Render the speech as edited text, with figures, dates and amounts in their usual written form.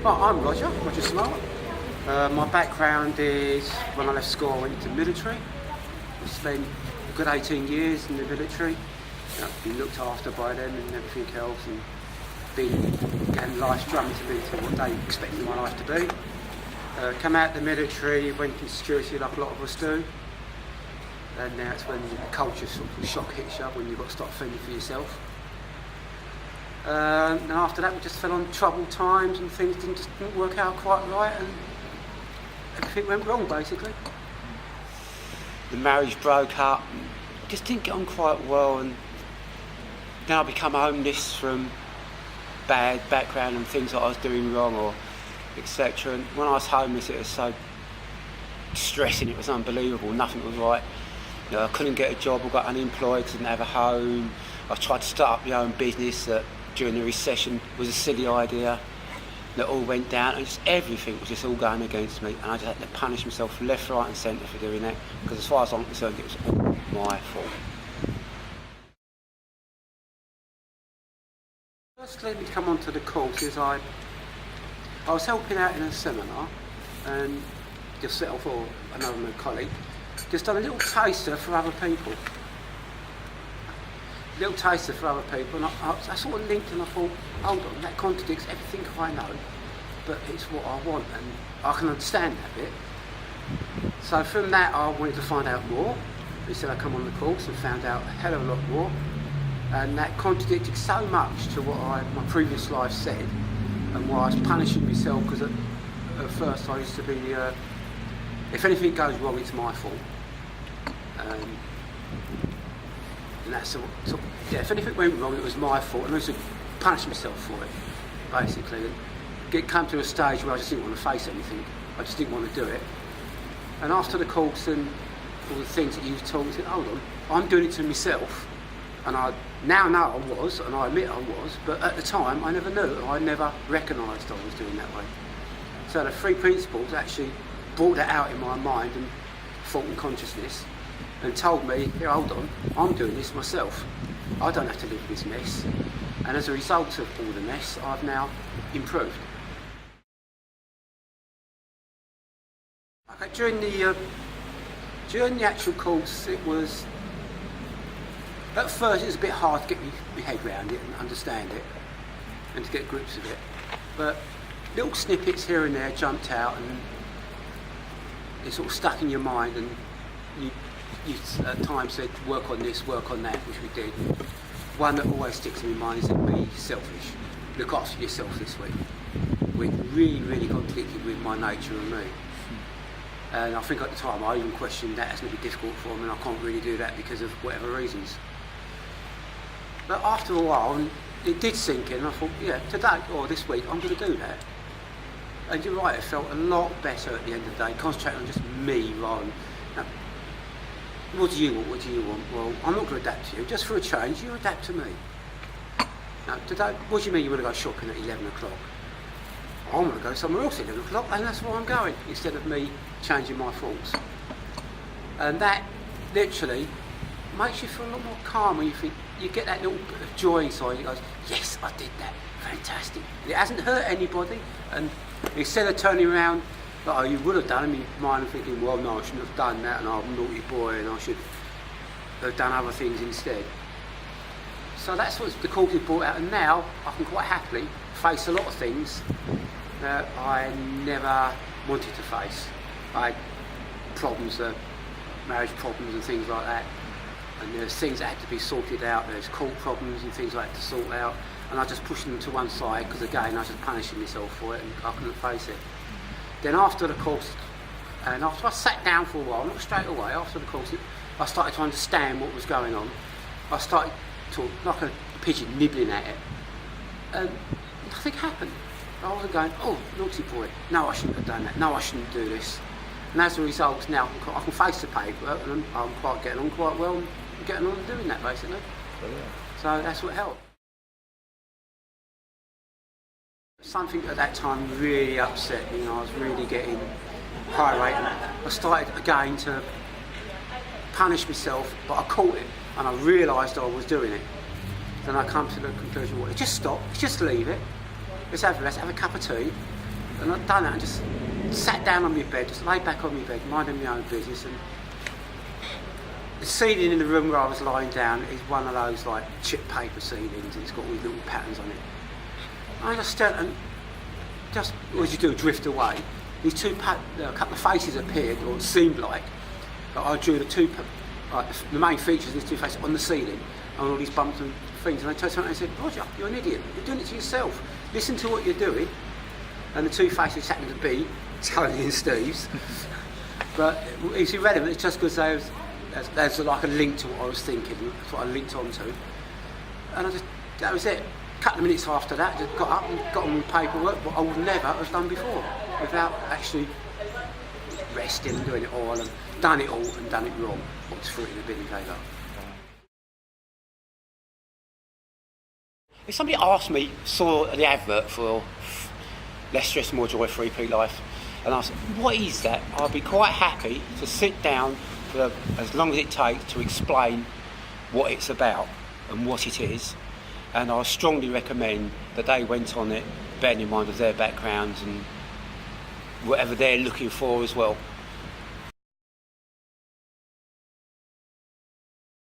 Well, I'm Roger Smart. My background is when I left school I went into the military. I spent a good 18 years in the military. Been looked after by them and everything else, and getting life drummed to me to what they expected my life to be. Come out of the military, went into security like a lot of us do. And now it's when the culture sort of shock hits you when you've got to start fending for yourself. And after that we just fell on troubled times and things didn't work out quite right and everything went wrong basically. The marriage broke up, just didn't get on quite well, and then I become homeless from bad background and things that I was doing wrong or etc. And when I was homeless it was so stressing, it was unbelievable, nothing was right. You know, I couldn't get a job, I got unemployed, didn't have a home. I tried to start up my own business that during the recession was a silly idea. That all went down and just everything was just all going against me, and I just had to punish myself left, right and centre for doing that, because as far as I'm concerned it was all my fault. First led me to come onto the course is I was helping out in a seminar, and yourself or another colleague just done a little taster for other people. And I sort of linked and I thought, hold on, that contradicts everything I know, but it's what I want and I can understand that bit. So from that I wanted to find out more. Instead I come on the course and found out a hell of a lot more, and that contradicted so much to what my previous life said, and why I was punishing myself, because at first I used to be, if anything goes wrong it's my fault. And that's if anything went wrong it was my fault, and I used to punish myself for it basically. It come to a stage where I just didn't want to face anything, I just didn't want to do it. And after the course and all the things that you've told me, I said, hold on, I'm doing it to myself, and I now know I was, and I admit I was, but at the time I never knew, I never recognised I was doing that way. So the three principles actually brought that out in my mind and thought and consciousness, and told me, here, hold on, I'm doing this myself. I don't have to live with this mess. And as a result of all the mess, I've now improved. Okay, during the actual course, it was, at first it was a bit hard to get my head around it and understand it, and to get grips with it. But little snippets here and there jumped out, and it sort of stuck in your mind, and you at times said, work on this, work on that, which we did. One that always sticks in my mind is be selfish. Look after yourself this week. We're really contradicted with my nature and me. And I think at the time I even questioned that as going to be difficult for me, and I can't really do that because of whatever reasons. But after a while, it did sink in, and I thought, yeah, today or this week I'm going to do that. And you're right, it felt a lot better at the end of the day, concentrating on just me rather than, what do you want? What do you want? Well, I'm not going to adapt to you. Just for a change, you adapt to me. Now, today, what do you mean you want to go shopping at 11 o'clock? I want to go somewhere else at 11 o'clock, and that's where I'm going, instead of me changing my thoughts. And that literally makes you feel a lot more calm when you get that little bit of joy inside. You go, yes, I did that. Fantastic. It hasn't hurt anybody, and instead of turning around, like, oh, you would have done, in your mind thinking, well, no, I shouldn't have done that, and I'm a naughty boy, and I should have done other things instead. So that's what the course has brought out, and now I can quite happily face a lot of things that I never wanted to face. I had problems, marriage problems and things like that, and there's things that had to be sorted out, there's court problems and things like that to sort out, and I just pushed them to one side, because again I was just punishing myself for it, and I couldn't face it. Then after the course, and after I sat down for a while, not straight away, after the course, I started to understand what was going on. I started to, like a pigeon nibbling at it, and nothing happened. I wasn't going, oh, naughty boy, no, I shouldn't have done that, no, I shouldn't do this. And as a result, now I can face the paper, and I'm quite getting on quite well, and getting on and doing that, basically. Brilliant. So that's what helped. Something at that time really upset me, and I was really getting irate, and I started again to punish myself, but I caught it, and I realised I was doing it. Then I come to the conclusion, well, just stop, just leave it. Let's have a cup of tea, And I'd done it and just sat down on my bed, just lay back on my bed, minding my own business. And the ceiling in the room where I was lying down is one of those like chip paper ceilings, and it's got all these little patterns on it. I just stared and just, as you do, drift away. These a couple of faces appeared, or it seemed like I drew the main features of these two faces on the ceiling, and all these bumps and things. And I turned to someone and I said, "Roger, you're an idiot. You're doing it to yourself. Listen to what you're doing." And the two faces happened to be Tony and Steve's. But it's irrelevant. It's just because there's like a link to what I was thinking. That's what I linked onto. And that was it. A couple of minutes after that, I just got up and got on with paperwork, what I would never have done before, without actually resting and doing it all, and done it all and done it wrong. What's threw it in the bin and gave up. If somebody asked me, saw the advert for Less Stress, More Joy, 3P Life, and asked, what is that? I'd be quite happy to sit down for as long as it takes to explain what it's about and what it is. And I strongly recommend that they went on it, bearing in mind of their backgrounds and whatever they're looking for as well.